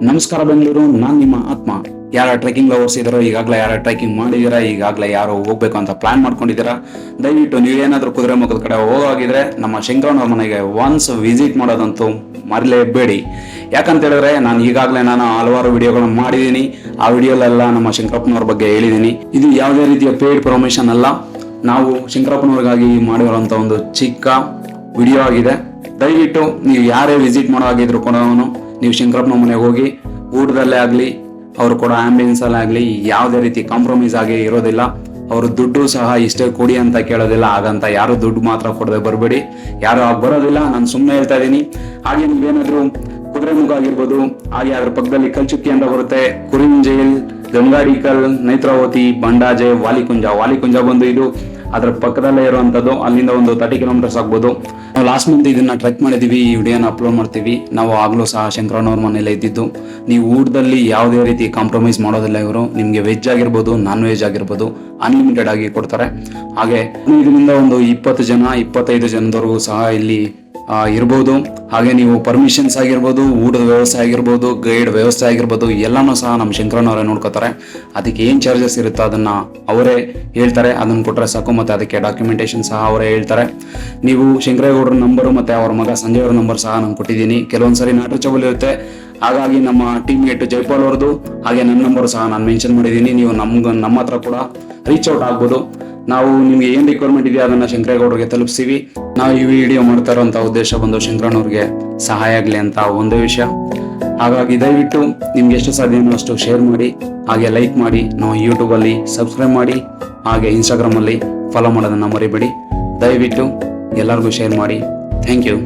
ನಮಸ್ಕಾರ ಬೆಂಗಳೂರು, ನಾನು ನಿಮ್ಮ ಆತ್ಮ. ಯಾರ ಟ್ರೆಕಿಂಗ್ ಲವರ್ಸ್ ಇದ್ದಾರೋ, ಈಗಾಗಲೇ ಯಾರ ಟ್ರೆಕಿಂಗ್ ಮಾಡಿದ್ದೀರಾ, ಈಗಾಗಲೇ ಯಾರು ಹೋಗ್ಬೇಕು ಅಂತ ಪ್ಲಾನ್ ಮಾಡ್ಕೊಂಡಿದ್ದೀರಾ, ದಯವಿಟ್ಟು ನೀವೇನಾದ್ರೂ ಕುದುರೆಮುಖದ ಕಡೆ ಹೋಗೋಗಿದ್ರೆ ನಮ್ಮ ಶಂಕರಣ್ಣವ್ರ ಮನೆಗೆ ಒನ್ಸ್ ವಿಸಿಟ್ ಮಾಡೋದಂತೂ ಮರಲೇಬೇಡಿ. ಯಾಕಂತ ಹೇಳಿದ್ರೆ ನಾನು ಹಲವಾರು ವಿಡಿಯೋಗಳನ್ನ ಮಾಡಿದ್ದೀನಿ. ಆ ವಿಡಿಯೋಲೆಲ್ಲ ನಮ್ಮ ಶಂಕರಪ್ಪನವ್ರ ಬಗ್ಗೆ ಹೇಳಿದ್ದೀನಿ. ಇದು ಯಾವುದೇ ರೀತಿಯ ಪೇಯ್ಡ್ ಪ್ರಮೋಷನ್ ಅಲ್ಲ, ನಾವು ಶಂಕರಪ್ಪನವ್ರಿಗಾಗಿ ಮಾಡಿರುವಂಥ ಒಂದು ಚಿಕ್ಕ ವಿಡಿಯೋ ಆಗಿದೆ. ದಯವಿಟ್ಟು ನೀವು ಯಾರೇ ವಿಸಿಟ್ ಮಾಡೋ ಆಗಿದ್ರು ಕೂಡ ನೀವು ಶಂಕರಪ್ಪನ ಮನೆಗೆ ಹೋಗಿ ಊಟದಲ್ಲೇ ಆಗಲಿ, ಅವರು ಕೂಡ ಆಂಬಿಯನ್ಸಲ್ಲೇ ಆಗಲಿ ಯಾವುದೇ ರೀತಿ ಕಾಂಪ್ರಮೈಸ್ ಆಗಿ ಇರೋದಿಲ್ಲ. ಅವರು ದುಡ್ಡು ಸಹ ಇಷ್ಟೇ ಕೊಡಿ ಅಂತ ಕೇಳೋದಿಲ್ಲ. ಹಾಗಂತ ಯಾರು ದುಡ್ಡು ಮಾತ್ರ ಕೊಡದೆ ಬರಬೇಡಿ, ಯಾರು ಆಗ ಬರೋದಿಲ್ಲ. ನಾನು ಸುಮ್ಮನೆ ಹೇಳ್ತಾ ಇದ್ದೀನಿ. ಹಾಗೆ ನೀವೇನಾದರೂ ಕುದುರೆಮುಖ ಆಗಿರ್ಬೋದು, ಹಾಗೆ ಅದ್ರ ಪಕ್ಕದಲ್ಲಿ ಕಲ್ಚುಕ್ಕಿ ಅಂತ ಬರುತ್ತೆ, ಕುರಿಂಜೇಲ್, ಗಂಗಾಡಿಕಲ್, ನೇತ್ರಾವತಿ, ಬಂಡಾಜೆ, ವಾಲಿಕುಂಜ ಬಂದು ಇದು ಅದ್ರ ಪಕ್ಕದಲ್ಲೇ ಇರುವಂಥದ್ದು. ಅಲ್ಲಿಂದ ಒಂದು 30 ಕಿಲೋಮೀಟರ್ಸ್ ಆಗ್ಬೋದು. ನಾವು ಲಾಸ್ಟ್ ಮಂತ್ ಇದನ್ನ ಟ್ರೆಕ್ ಮಾಡಿದೀವಿ, ಈ ವಿಡಿಯೋನ ಅಪ್ಲೋಡ್ ಮಾಡ್ತೀವಿ. ನಾವು ಆಗ್ಲೂ ಸಹ ಶಂಕರಣ್ಣವ್ರ ಮನೇಲೆ ಇದ್ದಿದ್ದು. ನೀವು ಊಟದಲ್ಲಿ ಯಾವುದೇ ರೀತಿ ಕಾಂಪ್ರಮೈಸ್ ಮಾಡೋದಿಲ್ಲ. ಇವರು ನಿಮಗೆ ವೆಜ್ ಆಗಿರ್ಬೋದು, ನಾನ್ ವೆಜ್ ಆಗಿರ್ಬೋದು ಅನ್ಲಿಮಿಟೆಡ್ ಆಗಿ ಕೊಡ್ತಾರೆ. ಹಾಗೆ ಇದರಿಂದ ಒಂದು 20 ಜನ 25 ಜನದವರೆಗೂ ಸಹ ಇಲ್ಲಿ ಇರ್ಬೋದು. ಹಾಗೆ ನೀವು ಪರ್ಮಿಷನ್ಸ್ ಆಗಿರ್ಬೋದು, ಊಟದ ವ್ಯವಸ್ಥೆ ಆಗಿರ್ಬೋದು, ಗೈಡ್ ವ್ಯವಸ್ಥೆ ಆಗಿರ್ಬೋದು ಎಲ್ಲನೂ ಸಹ ನಮ್ಮ ಶಂಕರಣ್ಣವರೇ ನೋಡ್ಕೋತಾರೆ. ಅದಕ್ಕೆ ಏನು ಚಾರ್ಜಸ್ ಇರುತ್ತೋ ಅದನ್ನ ಅವರೇ ಹೇಳ್ತಾರೆ. ಅದನ್ನು ಕೊಟ್ಟರೆ ಸಾಕು. ಮತ್ತು ಅದಕ್ಕೆ ಡಾಕ್ಯುಮೆಂಟೇಶನ್ ಸಹ ಅವರೇ ಹೇಳ್ತಾರೆ. ನೀವು ಶಂಕರೇಗೌಡರ ನಂಬರು ಮತ್ತು ಅವ್ರ ಮಗ ಸಂಜಯ್ ಅವ್ರ ನಂಬರ್ ಸಹ ನಾನು ಕೊಟ್ಟಿದ್ದೀನಿ. ಕೆಲವೊಂದ್ಸರಿ ನಾಟ್ ರೀಚಬಲ್ ಇರುತ್ತೆ. ಹಾಗಾಗಿ ನಮ್ಮ ಟೀಮ್ ಮೇಟ್ ಜೈಪಾಲ್ ಅವ್ರದ್ದು ಹಾಗೆ ನನ್ನ ನಂಬರು ಸಹ ನಾನು ಮೆನ್ಷನ್ ಮಾಡಿದ್ದೀನಿ. ನೀವು ನಮ್ಮ ಹತ್ರ ಕೂಡ ರೀಚ್ ಔಟ್ ಆಗ್ಬೋದು. ನಾವು ನಿಮ್ಗೆ ಏನು ರಿಕ್ವೈರ್ಮೆಂಟ್ ಇದೆಯೋ ಅದನ್ನ ಶಂಕರೇಗೌಡರಿಗೆ ತಲುಪಿಸ್ತೀವಿ. ನಾವು ಈ ವಿಡಿಯೋ ಮಾಡ್ತಾ ಇರೋಂಥ ಉದ್ದೇಶ ಬಂದು ಶಂಕರಣ್ಣವ್ರಿಗೆ ಸಹಾಯ ಆಗಲಿ ಅಂತ ಒಂದೇ ವಿಷಯ. ಹಾಗಾಗಿ ದಯವಿಟ್ಟು ನಿಮ್ಗೆ ಎಷ್ಟು ಸಾಧ್ಯನೋ ಅಷ್ಟು ಶೇರ್ ಮಾಡಿ, ಹಾಗೆ ಲೈಕ್ ಮಾಡಿ, ನಾವು ಯೂಟ್ಯೂಬಲ್ಲಿ ಸಬ್ಸ್ಕ್ರೈಬ್ ಮಾಡಿ, ಹಾಗೆ ಇನ್ಸ್ಟಾಗ್ರಾಮಲ್ಲಿ ಫಾಲೋ ಮಾಡೋದನ್ನು ಮರಿಬೇಡಿ. ದಯವಿಟ್ಟು ಎಲ್ಲರಿಗೂ ಶೇರ್ ಮಾಡಿ. Thank you.